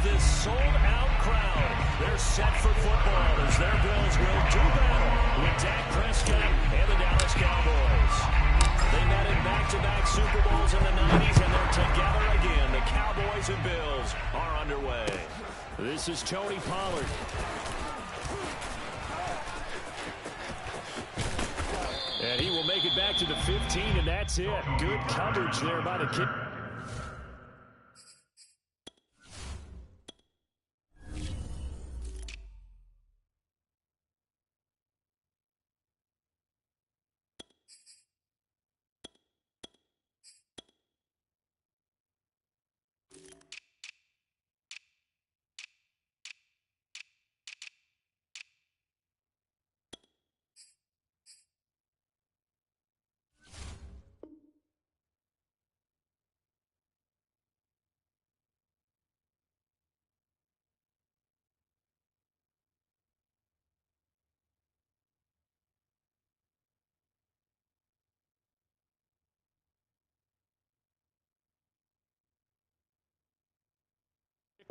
this sold-out crowd. They're set for football as their Bills will do battle with Dak Prescott and the Dallas Cowboys. They met in back-to-back Super Bowls in the 90s, and they're together again. The Cowboys and Bills are underway. This is Tony Pollard. And he will make it back to the 15, and that's it. Good coverage there by the kick.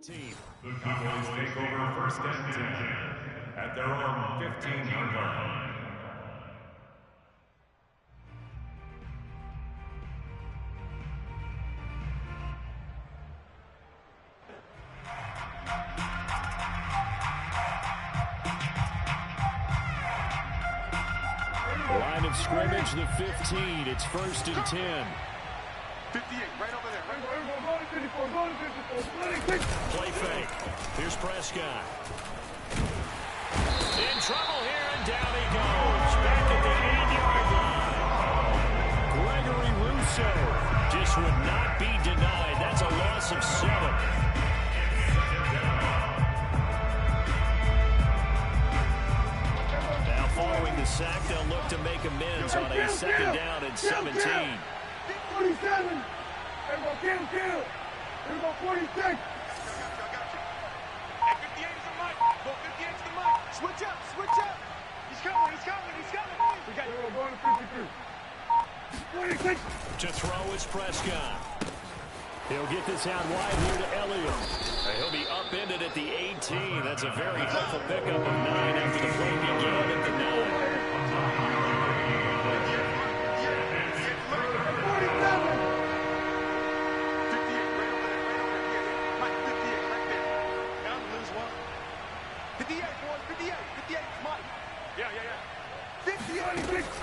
Team. The Cowboys take over first and 10 at their own 15-yard line. Line of scrimmage, the 15. It's first and 10. 58, right over there. Play fake. Here's Prescott. In trouble here, and down he goes. Back at the 8-yard line. Gregory Rousseau just would not be denied. That's a loss of 7. Now following the sack, they'll look to make amends on a second down and 17. 47. Kill. Here we go, 46. Hey, 58 is the mic. Go, 58 is the mic. Switch up. He's coming. We got We're going to 53. 46. To throw is Prescott. He'll get this out wide here to Elliott. He'll be upended at the 18. That's a very helpful pickup of 9 after the play began at the 9.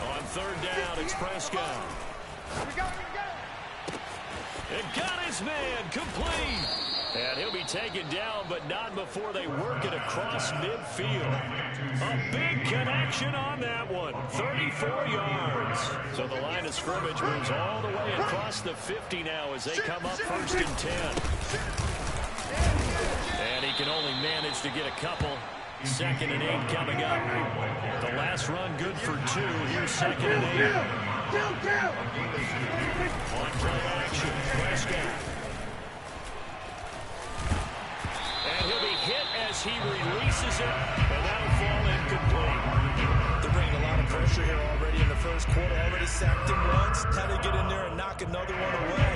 On third down, it's Prescott. It got his man complete. And he'll be taken down, but not before they work it across midfield. A big connection on that one. 34 yards. So the line of scrimmage moves all the way across the 50 now as they come up first and 10. And he can only manage to get a couple. Second and 8 coming up. The last run good for 2. Here's second and 8. On play action, Prescott. And he'll be hit as he releases it, and that'll fall incomplete. They're bringing a lot of pressure here already in the first quarter. Already sacked him once. How to get in there and knock another one away.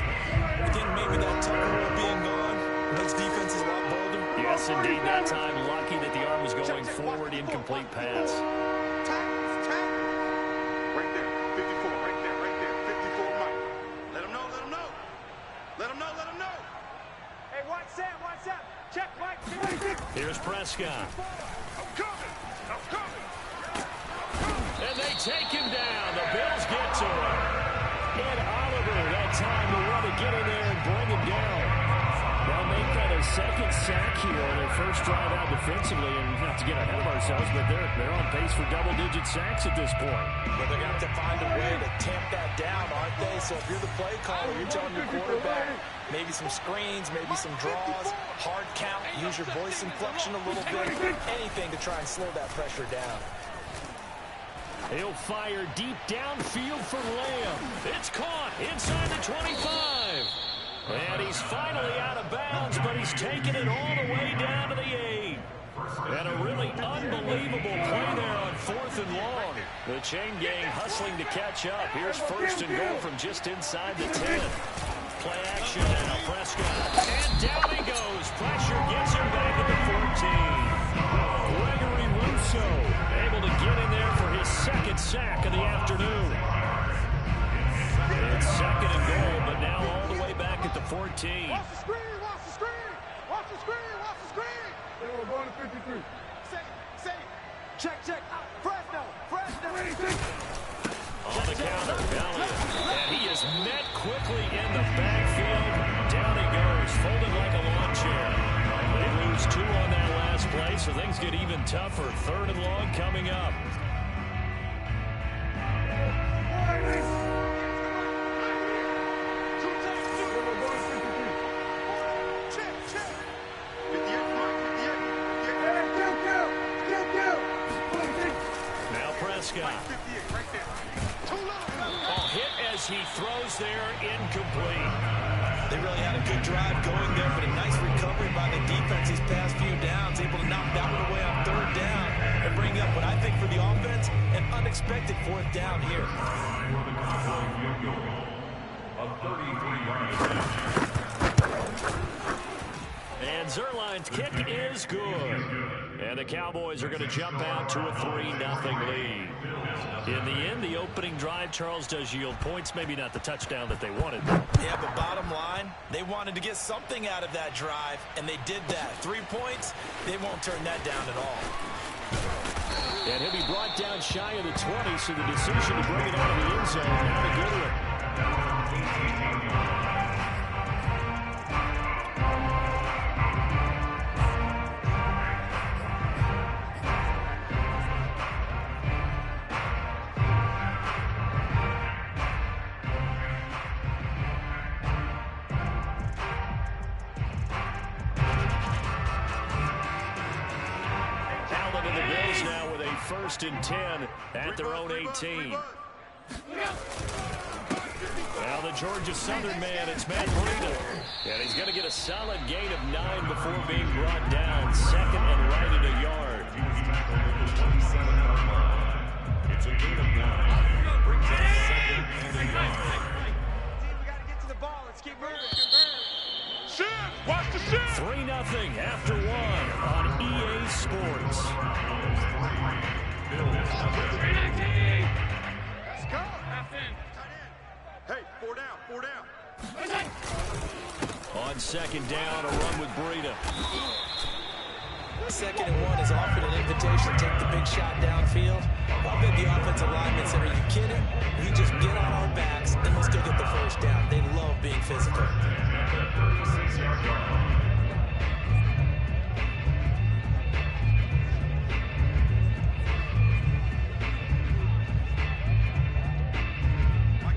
I think maybe that Tucker rule being gone makes defenses a lot bolder. Yes, indeed. That time, lucky that the arm was going forward. Incomplete pass. Right there, 54, right there, 54, Mike. Let him know. Hey, watch that. Check, Mike. Here's Prescott. I'm coming. And they take him down. The Bills get to him. Ed Oliver, that time to want to get in there and bring him down. They'll make that a second sack here on their first drive out defensively. And not to get ahead of ourselves, but they're on pace for double-digit sacks at this point. But they're going to have to find a way to tamp that down, aren't they? So if you're the play caller, you're telling your quarterback maybe some screens, maybe some draws, hard count, use your voice inflection a little bit, anything to try and slow that pressure down. He'll fire deep downfield for Lamb. It's caught inside the 25. And he's finally out of bounds, but he's taken it all the way down to the 8. And a really unbelievable play there on 4th and long. The chain gang hustling to catch up. Here's first and goal from just inside the 10. Play action now, Prescott. And down he goes. Pressure gets sack of the afternoon. It's second and goal, but now all the way back at the 14. Watch the screen, watch the screen, watch the screen, watch the screen. They were going to 53. Safe. Check. Fresno. On the counter, Elliott. And he is met quickly in the backfield. Down he goes, folded like a lawn chair. They lose 2 on that last play, so things get even tougher. 3rd and long coming up. Hit as he throws there, incomplete. They really had a good drive going there, but a nice recovery by the defense these past few downs, able to knock that one away on 3rd down and bring up what I think for the offense, an unexpected 4th down here. And Zerline's kick is good. And the Cowboys are going to jump out to a 3-0 lead. In the end, the opening drive, Charles, does yield points. Maybe not the touchdown that they wanted. Yeah, but bottom line, they wanted to get something out of that drive, and they did that. 3 points, they won't turn that down at all. And he'll be brought down shy of the 20, so the decision to bring it out of the end zone, not a good one. First and 10 at their own 18. Now the Georgia Southern man, it's Matt Breida. And he's going to get a solid gain of 9 before being brought down. 2nd and right at a yard. It's a gain of 9. Brings up 2nd and a yard. We got to get to the ball. Let's keep moving. Shift! Watch the shift! 3-0 after 1 on EA Sports. Let's go. Hey, 4 down. On 2nd down, a run with Breida. 2nd and 1 is offered an invitation to take the big shot downfield. I bet the offensive linemen said, are you kidding? We just get on our backs and let's go get the 1st down. They love being physical.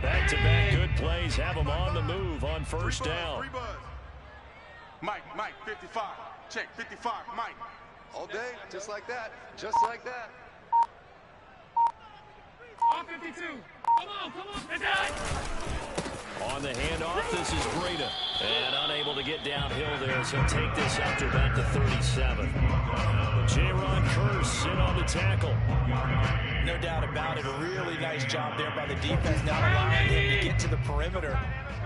Back-to-back good plays have them on the move on 1st down. Mike, 55. Check, 55, Mike. All day, just like that. On 52. Come on. It's out. On the handoff, this is Breida. And unable to get downhill there, so take this out to about the 37. J-Ron Curse in on the tackle. No doubt about it. A really nice job there by the defense, not allowing him to get to the perimeter.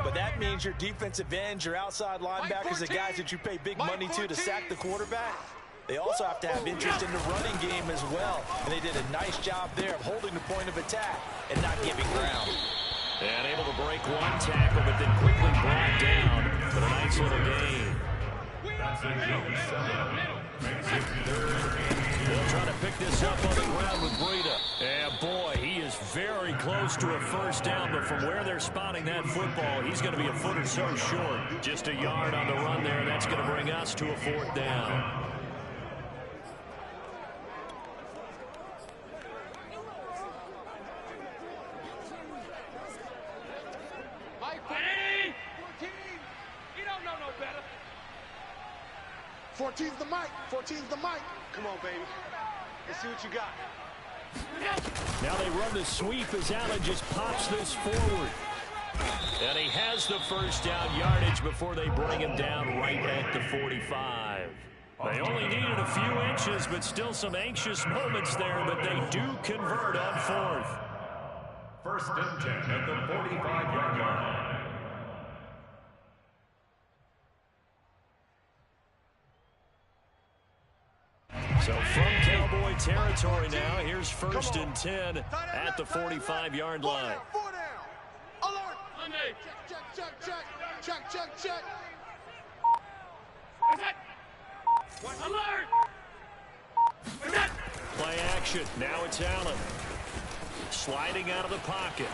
But that means your defensive ends, your outside linebackers, the guys that you pay big money to sack the quarterback, they also have to have interest in the running game as well. And they did a nice job there of holding the point of attack and not giving ground. And able to break one tackle, but then quickly brought down for a nice little gain. They'll try to pick this up on the ground with Breida. And boy, he is very close to a 1st down, but from where they're spotting that football, he's going to be a foot or so short. Just a yard on the run there. That's going to bring us to a 4th down. Mike, 14. You don't know no better. 14's the mic. Come on, baby. Let's see what you got. Now they run the sweep as Allen just pops this forward. And he has the 1st down yardage before they bring him down right at the 45. They only needed a few inches, but still some anxious moments there, but they do convert on 4th. 1st and 10 at the 45-yard line. So So from Cowboy territory now, here's 1st and 10 at the 45-yard line. 4 down. Alert. Monday. Check. Alert. Play action. Now it's Allen. Sliding out of the pocket.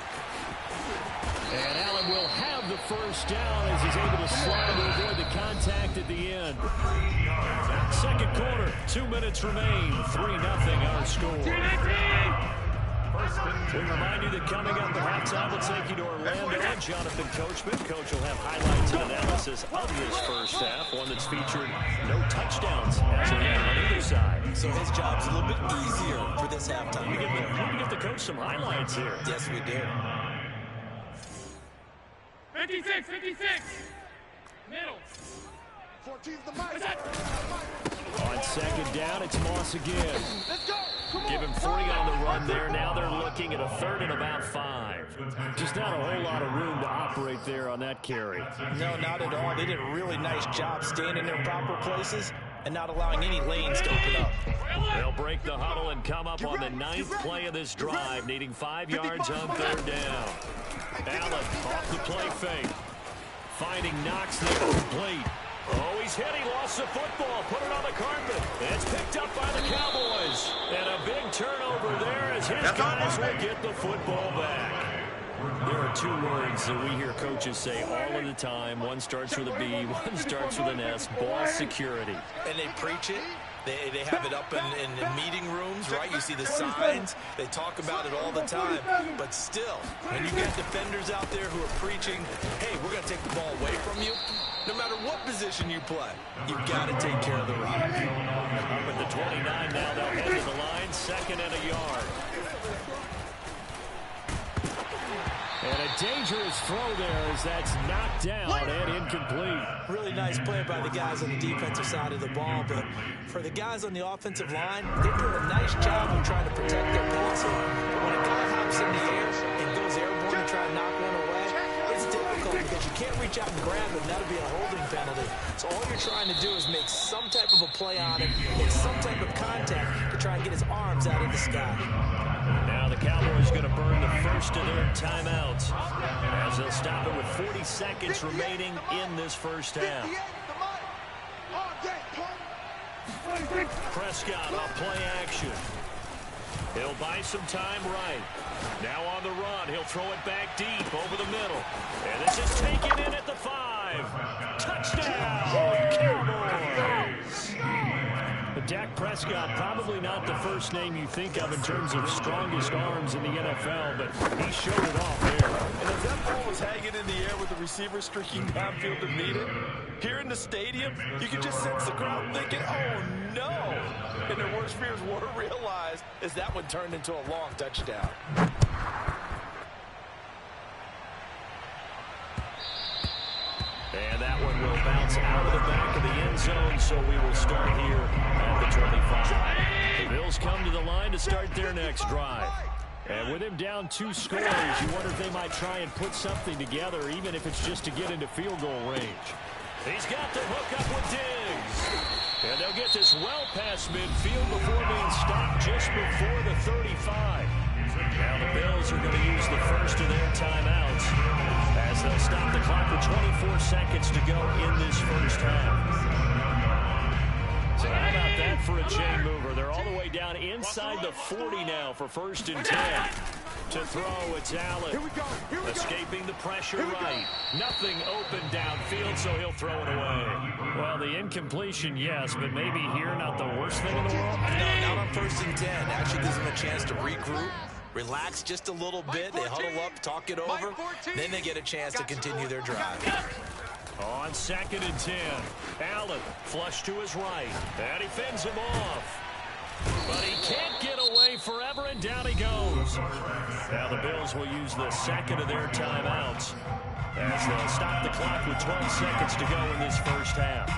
And Allen will have the first down as he's able to slide to avoid the contact at the end. Second quarter, 2 minutes remain. 3-0 our score. We remind you that coming up at halftime, we'll take you to Orlando. Jonathan Coachman. Coach will have highlights and analysis of this first half, one that's featured no touchdowns as of yet on either side. So his job's a little bit easier for this halftime. We give the coach some highlights here. Yes, we do. 56. Middle. 14's the mic. On second down, it's Moss again. Let's go. Give him 3 on the run there. Now they're looking at a 3rd and about 5. Just not a whole lot of room to operate there on that carry. No, not at all. They did a really nice job staying in their proper places and not allowing any lanes to open up. They'll break the huddle and come up on the 9th play of this drive, needing 5 yards on 3rd down. Allen off the play fake. Finding Knox there complete. Oh, he's hit. He lost the football. Put it on the carpet. It's picked up by the Cowboys. And a big turnover there as his guys will get the football back. There are 2 words that we hear coaches say all of the time. One starts with a B, one starts with an S. Ball security. And they preach it. They have it up in meeting rooms, right? You see the signs. They talk about it all the time. But still, when you get defenders out there who are preaching, hey, we're going to take the ball away from you, no matter what position you play, you've got to take care of the run. Up at the 29 now, they'll head to the line, 2nd and a yard. And a dangerous throw there as that's knocked down and incomplete. Really nice play by the guys on the defensive side of the ball, but for the guys on the offensive line, they're doing a nice job of trying to protect their passer. But when a guy hops in the air and goes airborne and try to knock one away, it's difficult because you can't reach out and grab him. That'll be a holding penalty. So all you're trying to do is make some type of a play on it, make some type of contact to try and get his arms out of the sky. Now the Cowboys going to burn the first of their timeouts as they'll stop it with 40 seconds remaining in this first half. Prescott off play action. He'll buy some time right. Now on the run, he'll throw it back deep over the middle. And this is taken in at the 5. Touchdown, Cowboys! Dak Prescott, probably not the first name you think of in terms of strongest arms in the NFL, but he showed it off there. And as that ball was hanging in the air with the receiver streaking downfield to meet it, here in the stadium, you can just sense the crowd thinking, oh no! And their worst fears were realized as that one turned into a long touchdown. And that one will bounce out of the back of the end zone, so we will start here at the 25. The Bills come to the line to start their next drive. And with him down 2 scores, you wonder if they might try and put something together, even if it's just to get into field goal range. He's got the hook up with Diggs. And they'll get this well past midfield before being stopped just before the 35. Now the Bills are going to use the first of their timeouts as they'll stop the clock with 24 seconds to go in this first half. So how about that for a chain mover? They're all the way down inside the 40 now for 1st and 10. To throw, it's Allen. Here we go. Escaping the pressure right. Nothing open downfield, so he'll throw it away. Well, the incompletion, yes, but maybe here not the worst thing in the world? No, not on 1st and 10. Actually gives them a chance to regroup, relax just a little bit. They huddle up, talk it over. Then they get a chance to continue their drive. On 2nd and 10, Allen flush to his right, and he fends him off. But he can't get away forever, and down he goes. Now the Bills will use the second of their timeouts as they'll stop the clock with 20 seconds to go in this first half.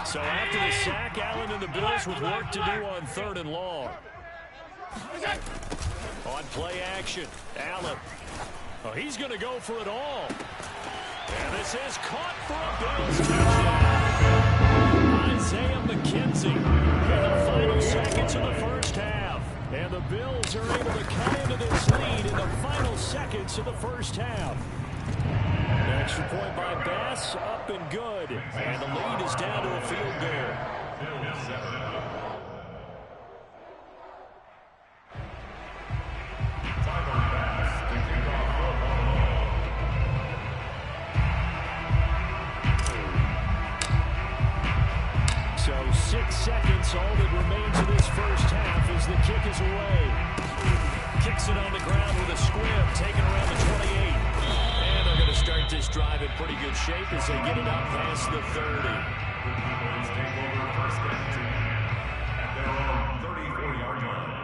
So after the sack, Allen and the Bills with work to do on 3rd and long. On play action, Allen. Oh, he's going to go for it all. And this is caught for a Bills touchdown. Isaiah McKenzie in the final seconds of the first half. And the Bills are able to cut into this lead in the final seconds of the first half. An extra point by Bass, up and good. And the lead is down to a field goal. So 6 seconds, all that remains of this first half as the kick is away. Kicks it on the ground with a squib, taken around the 28. And they're going to start this drive in pretty good shape as they get it up past the 30. Bills take over first and 10 at their own 34-yard line.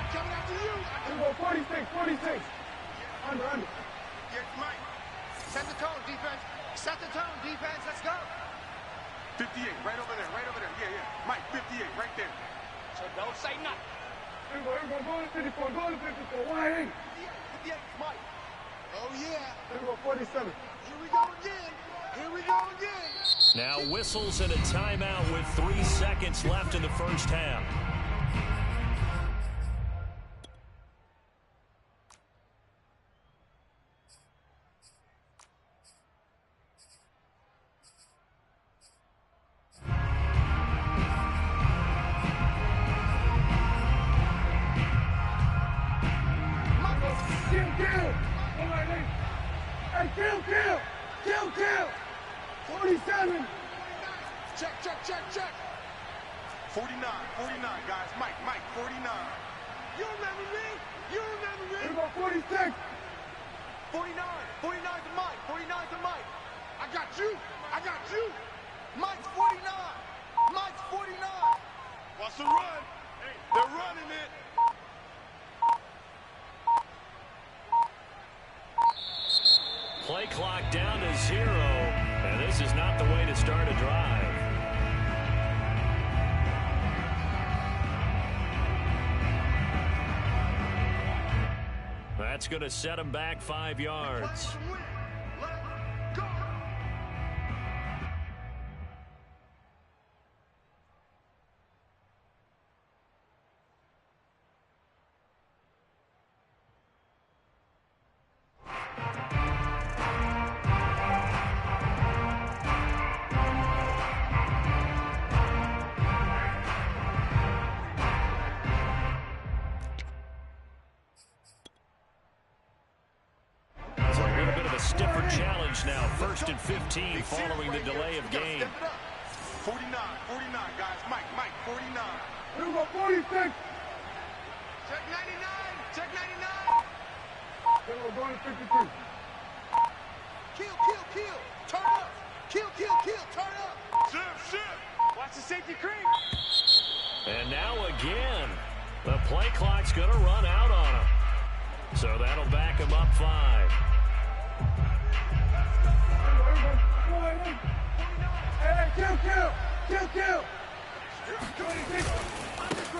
Coming after you. 46. Under. Yes, Mike. Set the tone, defense. Set the tone, defense. Let's go. 58, right over there. Yeah. Mike, 58, right there. So don't say nothing. Here we go, go to 54, 188. 58, Mike. Oh, yeah. Here we go, 47. Here we go again. Now whistles and a timeout with 3 seconds left in the first half. Kill. 47. Check. 49, guys. Mike, 49. You remember me? What about 46? 49 to Mike. I got you. Mike's 49. What's the run? Hey, they're running it. Play clock down to 0, and this is not the way to start a drive. That's going to set him back 5 yards. Stiffer challenge now, 1st and 15 following the delay of game. 49, guys. Mike, 49. Here we go, 46. Check 99. Then we're going to 53. Kill. Turn up. Kill. Turn up. Shift. Watch the safety creep. And now again, the play clock's going to run out on him. So that'll back him up 5. Kill.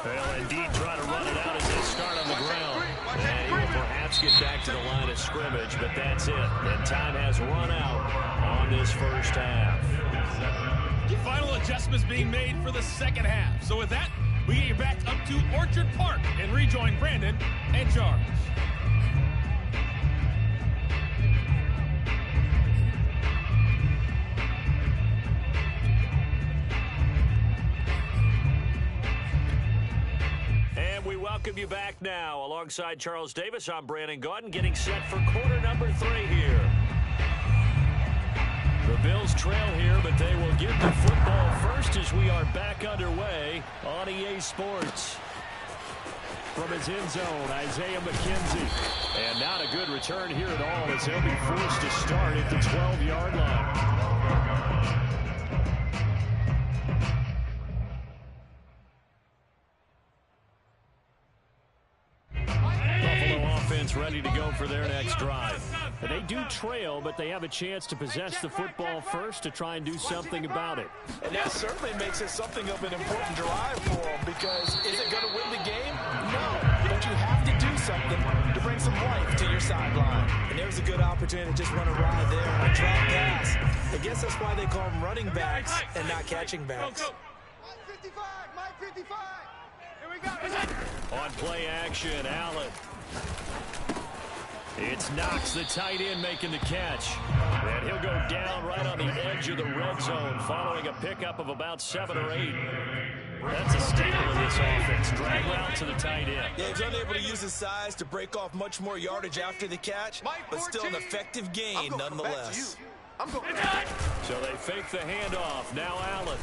They'll indeed try to run it out as they start on the ground. And he will perhaps get back to the line of scrimmage, but that's it. And time has run out on this first half. Final adjustments being made for the second half. So with that, we get you back up to Orchard Park and rejoin Brandon and Charles. Welcome you back now. Alongside Charles Davis, I'm Brandon Gaudin, getting set for quarter number 3 here. The Bills trail here, but they will get the football first as we are back underway on EA Sports. From his end zone, Isaiah McKenzie. And not a good return here at all as he'll be forced to start at the 12-yard line. Ready to go for their next drive. They do trail, but they have a chance to possess the football first to try and do something about it. And that certainly makes it something of an important drive for them, because is it going to win the game? No. But you have to do something to bring some life to your sideline. And there's a good opportunity to just run a ride there on a drop pass. I guess that's why they call them running backs and not catching backs. 55, Mike 55. Here we go. On play action, Allen. It's Knox, the tight end, making the catch. And he'll go down right on the edge of the red zone following a pickup of about 7 or 8. That's a staple in this offense. Drag route to the tight end. Yeah, he's unable to use his size to break off much more yardage after the catch, but still an effective gain nonetheless. So they fake the handoff. Now Allen.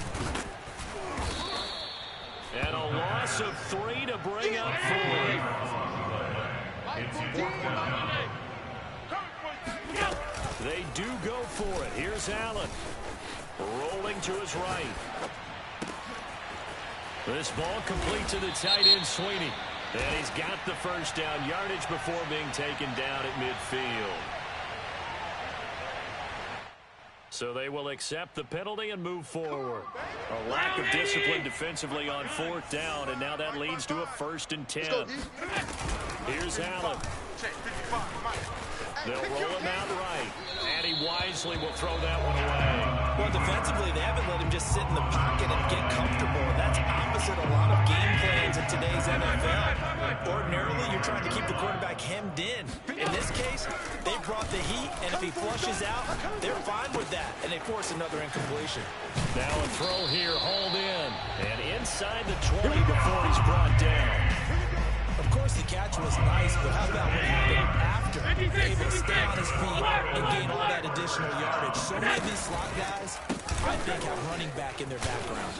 And a loss of 3 to bring up 4. They do go for it. Here's Allen. Rolling to his right. This ball complete to the tight end, Sweeney. And he's got the first down yardage before being taken down at midfield. So they will accept the penalty and move forward. A lack of discipline defensively on 4th down, and now that leads to a 1st and 10. Here's Allen. They'll roll him out right, and he wisely will throw that one away. Well, defensively, they haven't let him just sit in the pocket and get comfortable, and that's opposite a lot of game plans in today's NFL. Ordinarily, you're trying to keep the quarterback hemmed in. In this case, they brought the heat, and if he flushes out, they're fine with that, and they force another incompletion. Now a throw here, hauled in, and inside the 20 before he's brought down. Of course, the catch was nice, but how about what happened after? Able to stay on his feet and gain all that additional yardage. So many of these slot guys, I think, have running back in their background.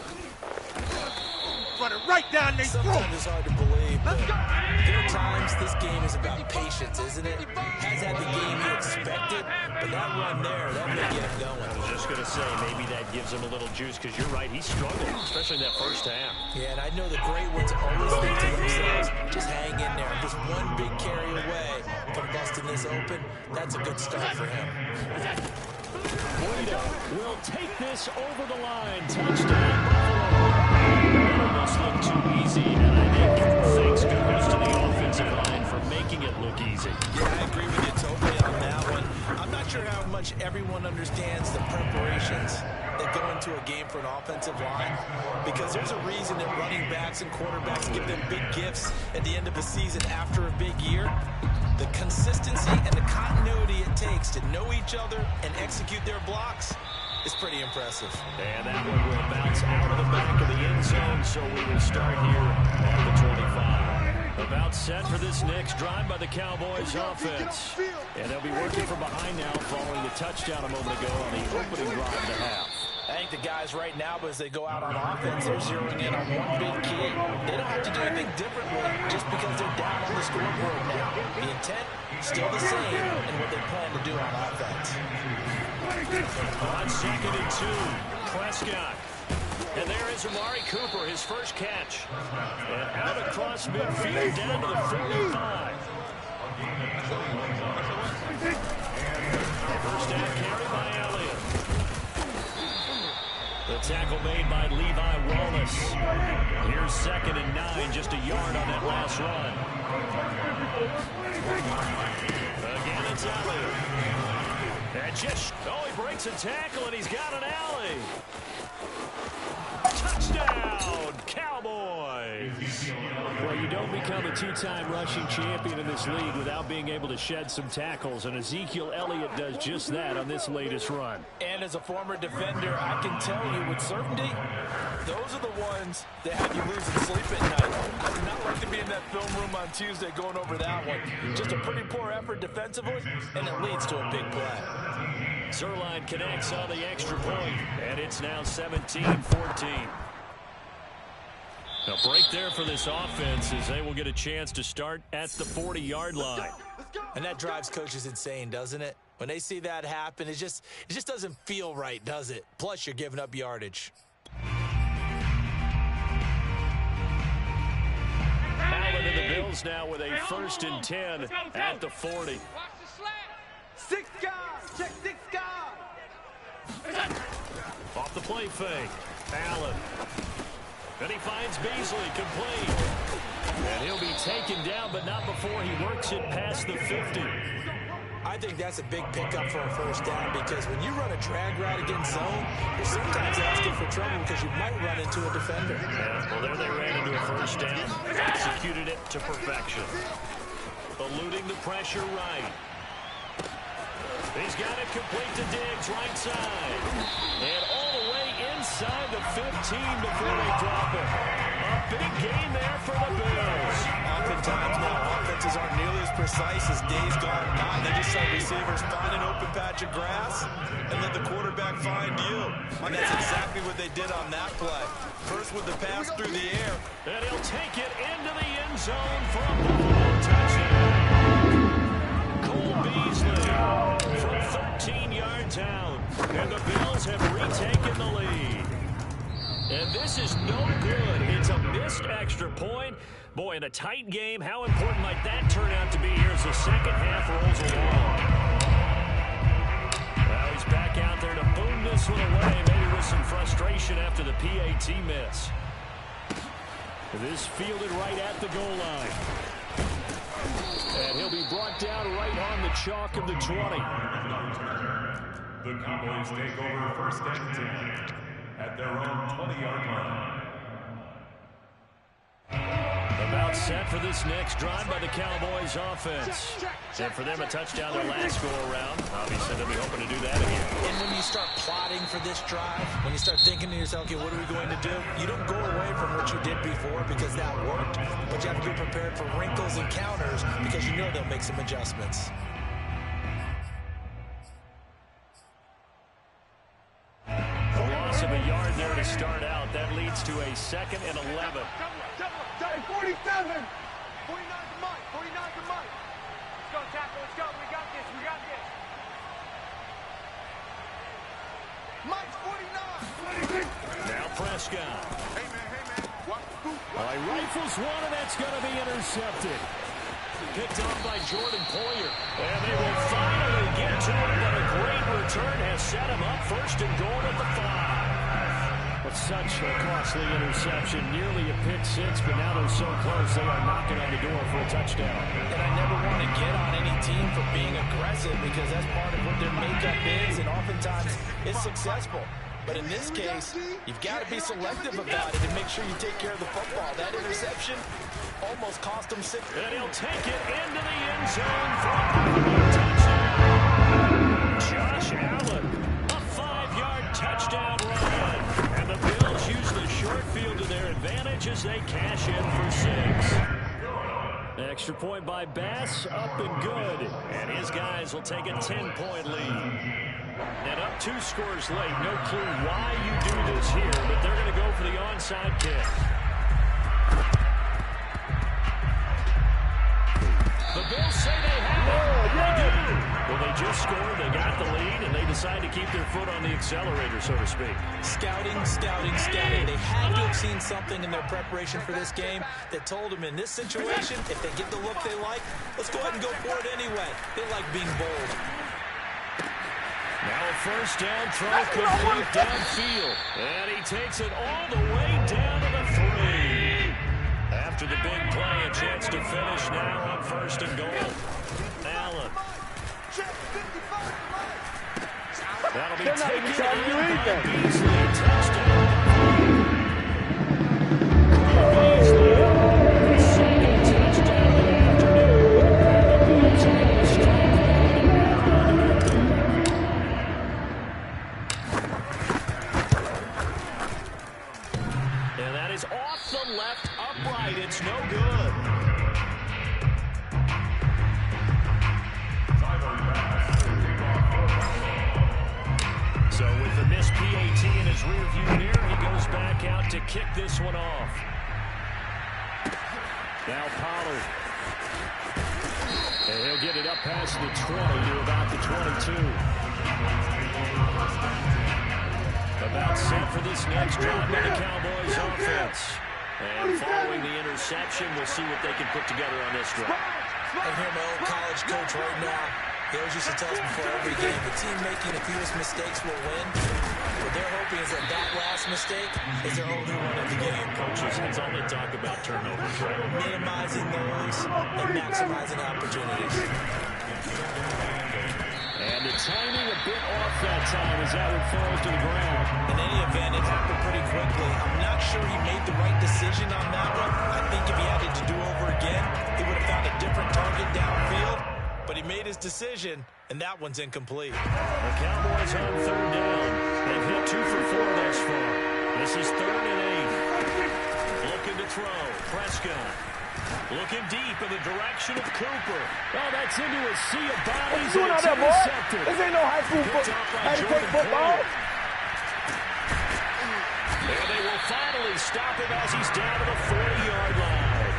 Run it right down their throat. Sometimes it's hard to believe, but there are times this game is about patience, isn't it? Has had the game he expected, but that run there, that may get him going. I was just going to say, maybe that gives him a little juice, because you're right, he struggled, especially in that first half. Yeah, and I know the great ones always think to themselves, just hang in there. Just one big carry away from busting this open. That's a good start for him. Guida will take this over the line. Touchdown, Buffalo. Almost looked too easy, and I think thanks goes to the offensive line for making it look easy. Yeah, I agree with you totally on that one. I'm not sure how much everyone understands the preparations that go into a game for an offensive line, because there's a reason that running backs and quarterbacks give them big gifts at the end of the season after a big year. The consistency and the continuity it takes to know each other and execute their blocks is pretty impressive. And that one will bounce out of the back of the end zone, so we will start here at the 25. About set for this next drive by the Cowboys offense. And they'll be working from behind now following the touchdown a moment ago on the opening drive of the half. I think the guys right now, as they go out on offense, they're zeroing in on one big key. They don't have to do anything differently just because they're down on the scoreboard now. The intent, still the same, and what they plan to do on offense. On 2nd and 2, Prescott. And there is Amari Cooper, his first catch. And out across midfield down to the 45. First down carry by Elliott. The tackle made by Levi Wallace. Here's 2nd and 9, just a yard on that last run. Again, it's Elliott. And he breaks a tackle, and he's got an alley. Touchdown, Cowboys! Well, you don't become a two-time rushing champion in this league without being able to shed some tackles, and Ezekiel Elliott does just that on this latest run. And as a former defender, I can tell you with certainty, those are the ones that have you losing sleep at night. I would not like to be in that film room on Tuesday going over that one. Just a pretty poor effort defensively, and it leads to a big play. Zerline connects on the extra point, and it's now 17-14. A break there for this offense as they will get a chance to start at the 40-yard line. And that drives coaches insane, doesn't it? When they see that happen, it just doesn't feel right, does it? Plus, you're giving up yardage. Allen and the Bills now with a 1st and 10 at the 40. Six guys. Check six guys. Off the play fake. Allen. Then he finds Beasley, complete. And he'll be taken down, but not before he works it past the 50. I think that's a big pickup for a first down because when you run a drag route against zone, you're sometimes asking for trouble because you might run into a defender. Yeah, well, there they ran into a first down. Executed it to perfection. Eluding the pressure right. He's got it complete to Diggs, right side. And all the way inside the 15 before they drop it. A big gain there for the Bills. Oftentimes now, offenses aren't nearly as precise as days gone by. They just let receivers find an open patch of grass and let the quarterback find you. And that's exactly what they did on that play. First with the pass through the air. And he'll take it into the end zone for a Buffalo touchdown. Cole Beasley from 13 yards out. And the Bills have retaken the lead. And this is no good. It's a missed extra point. Boy, in a tight game, how important might that turn out to be here as the second half rolls along? Well, he's back out there to boom this one away, maybe with some frustration after the PAT miss. This fielded right at the goal line. And he'll be brought down right on the chalk of the 20. The Cowboys take over first and 10 at their own 20-yard line. About set for this next drive by the Cowboys offense. And for them, a touchdown their last go-around. Obviously, they'll be hoping to do that again. And when you start plotting for this drive, when you start thinking to yourself, okay, what are we going to do? You don't go away from what you did before because that worked. But you have to be prepared for wrinkles and counters because you know they'll make some adjustments. A loss of a yard there to start out. That leads to a 2nd and 11. 47. 49 to Mike. 49 to Mike. Let's go, tackle. Let's go. We got this. We got this. Mike's 49. Now Prescott. Hey, man. Watch the boot. He rifles one, and that's going to be intercepted. Picked off by Jordan Poyer. And they will finally get to him, but a great return has set him up first and goal at the 5. But such a costly interception, nearly a pick six, but now they're so close they are knocking on the door for a touchdown. And I never want to get on any team for being aggressive because that's part of what their makeup is, and oftentimes it's successful. But in this case, you've got to be selective about it and make sure you take care of the football. That interception almost cost him 6. And he'll take it into the end zone for a touchdown. Josh Allen, a 5-yard touchdown run. And the Bills use the short field to their advantage as they cash in for 6. Extra point by Bass, up and good. And his guys will take a 10-point lead. And up 2 scores late. No clue why you do this here, but they're going to go for the onside kick. The Bills say they have it. They do. Well, they just scored, they got the lead, and they decide to keep their foot on the accelerator, so to speak. Scouting. They had to have seen something in their preparation for this game that told them in this situation, if they get the look they like, let's go ahead and go for it anyway. They like being bold. Now a first down throw complete downfield. And he takes it all the way down to the 3. After the big play, a chance to finish now on 1st and goal. Allen. That'll be taken in by Beasley. Touchdown. Beasley, the 2nd touchdown of the afternoon. The Bills are going to strike and that is off the left upright. It's no good. So with the missed PAT in his rearview mirror, he goes back out to kick this one off. Now Pollard. And he'll get it up past the 20 to about the 22. About set for this next drive by the Cowboys offense. And following the interception, we'll see what they can put together on this drive. I hear my old college coach right now. He always used to tell us before every game, the team making the fewest mistakes will win. What they're hoping is that that last mistake is their only one in the game. Coaches, that's all they talk about, turnovers, right? Minimizing those and maximizing opportunities. And the timing a bit off that time as that one falls to the ground. In any event, it happened pretty quickly. I'm not sure he made the right decision on that one. I think if he had it to do over again, he would have found a different target downfield. But he made his decision, and that one's incomplete. The Cowboys on third down. They've hit 2 for 4 thus far. This is 3rd and 8. Looking to throw. Prescott. Looking deep in the direction of Cooper. Oh, that's into a sea of bodies. What you doing out there, boy? This ain't no high school football. Football. And they will finally stop him as he's down to the 40-yard line.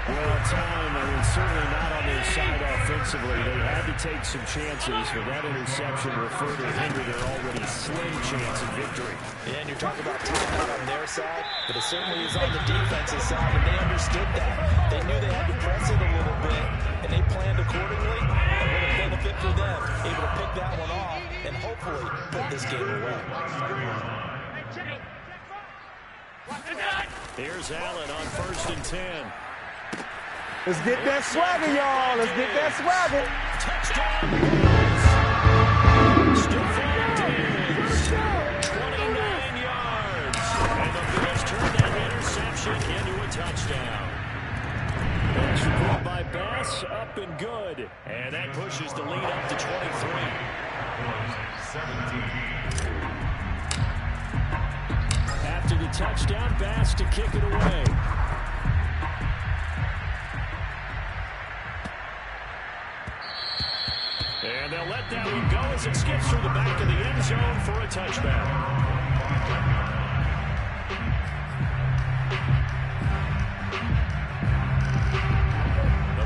Well, time, certainly not on their side offensively. They had to take some chances, but that interception will further hinder their already slim chance of victory. Yeah, and you're talking about timeout on their side, but it certainly is on the defensive side, and they understood that. They knew they had to press it a little bit, and they planned accordingly, and what a benefit for them, able to pick that one off and hopefully put this game away. Here's Allen on 1st and 10. Let's get that swagger, y'all. Let's get that swagger. Touchdown. Stephon Diggs, 29 yards. And the Bills turn that interception into a touchdown. Pass caught by Bass, up and good. And that pushes the lead up to 23. 17. After the touchdown, Bass to kick it away. And they'll let that one go as it skips through the back of the end zone for a touchback.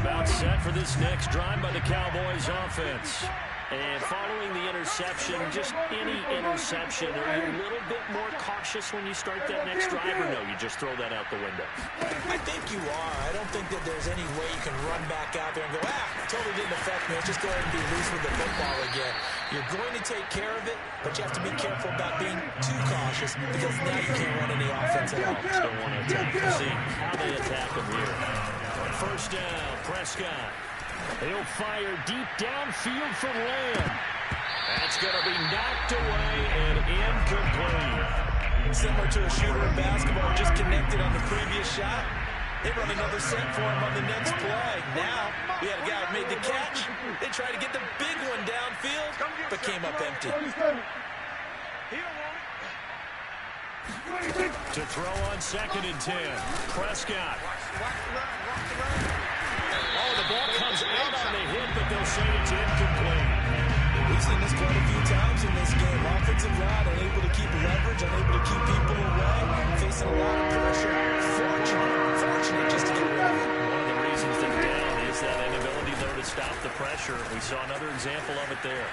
About set for this next drive by the Cowboys offense. And following the interception, just any interception, are you a little bit more cautious when you start that next drive, or no, you just throw that out the window? I think you are. I don't think that there's any way you can run back out there and go, totally didn't affect me. Let's just go ahead and be loose with the football again. You're going to take care of it, but you have to be careful about being too cautious because now you can't run any offense at all. Still want to attack. We'll see how they attack them here. 1st down, Prescott. He'll fire deep downfield for Lamb. That's going to be knocked away and incomplete. Similar to a shooter in basketball, just connected on the previous shot. They run another set for him on the next play. Now, we had a guy who made the catch. They tried to get the big one downfield, but came up empty. To throw on 2nd and 10. Prescott. Oh, the ball comes out on the hit, but they'll say it's incomplete. We've seen this quite a few times in this game. Offensive line unable to keep leverage, unable to keep people away, facing a lot of pressure. Fortunate just to get rid of it. One of the reasons they're down is that inability, though, to stop the pressure. We saw another example of it there.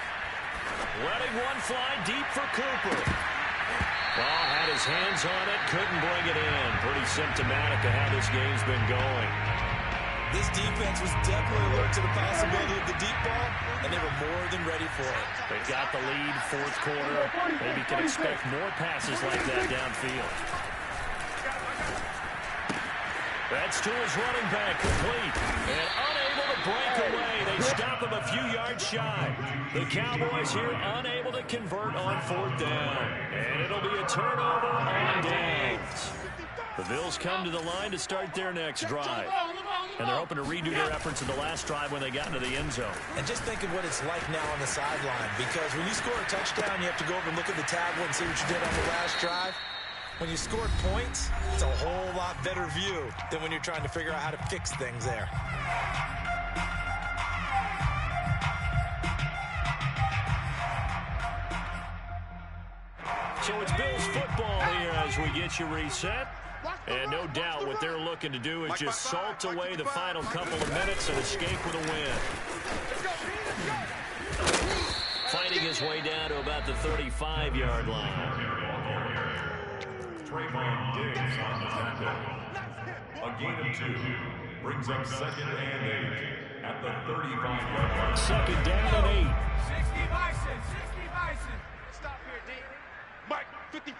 Letting one fly deep for Cooper. Well, had his hands on it, couldn't bring it in. Pretty symptomatic of how this game's been going. This defense was definitely alert to the possibility of the deep ball, and they were more than ready for it. They've got the lead, 4th quarter. Maybe can expect more passes like that downfield. That's to his running back, complete. And unable to break away. They stop him a few yards shy. The Cowboys here unable to convert on 4th down. And it'll be a turnover on downs. The Bills come to the line to start their next drive. And they're hoping to redo their efforts in the last drive when they got into the end zone. And just think of what it's like now on the sideline. Because when you score a touchdown, you have to go over and look at the tablet and see what you did on the last drive. When you scored points, it's a whole lot better view than when you're trying to figure out how to fix things there. So it's Bills football here as we get you reset. And no doubt what they're looking to do is just salt away the final couple of minutes and escape with a win. Fighting his way down to about the 35-yard line. Trayvon Diggs on the tackle. A gain of 2 brings up 2nd and 8 at the 35-yard line. Second down and 8. 60 Bison, 60 Bison. Stop here, D. Mike, 55.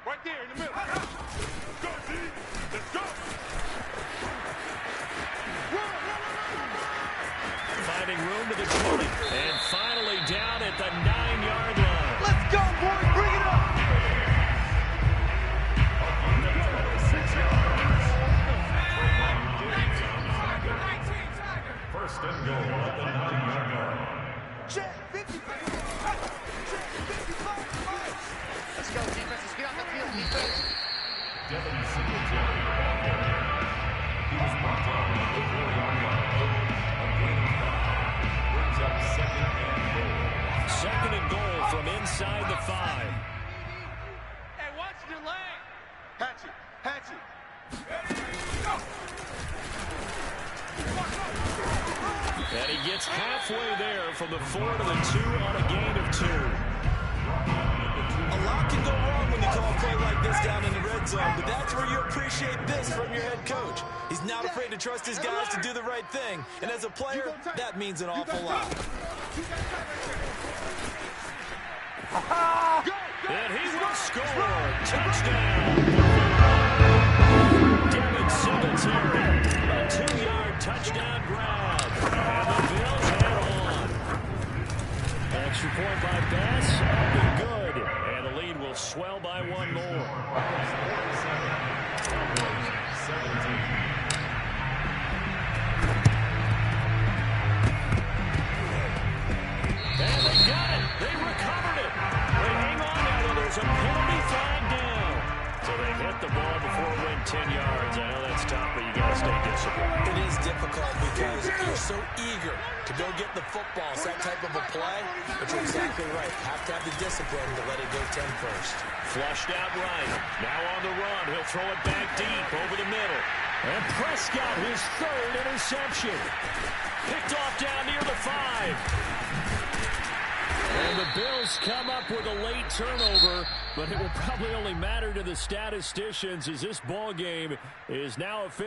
Right there in the middle. Go, D. Let's go. Finding room to the 20. And finally down at the 9-yard line. Let's go, boys. Bring it up. First and goal at the 9-yard line. Check, 55. Check, 55. Let's go, defense. Let's get on the field, defense. Devin Singletary. He was brought down at the 4-yard line. A gain of 5. Brings up second and goal. Second and goal from inside the 5. Hey, watch the lane. Hatchet, hatchet. And he gets halfway there from the 4 to the 2 on a gain of 2. A lot can go wrong when you call a play like this down in the red zone, but that's where you appreciate this from your head coach. He's not afraid to trust his guys to do the right thing, and as a player, that means an awful lot. And he will score. Touchdown. Devin Singletary. A 2-yard touchdown grab. And the Bills head on. Extra point by Bass. Up and good. And the lead will swell by one more. 17. And they got it. They recovered it. They hang on now, though. There's a penalty flag down. So they hit the ball before it went 10 yards. I know that's tough, but you got to stay disciplined. It is difficult because you're so eager to go get the football. It's that type of a play, but you're exactly right. Have to have the discipline to let it go 10 first. Flushed out right. Now on the run. He'll throw it back deep over the middle. And Prescott, his third interception. Picked off down near the 5. And the Bills come up with a late turnover, but it will probably only matter to the statisticians as this ball game is now official.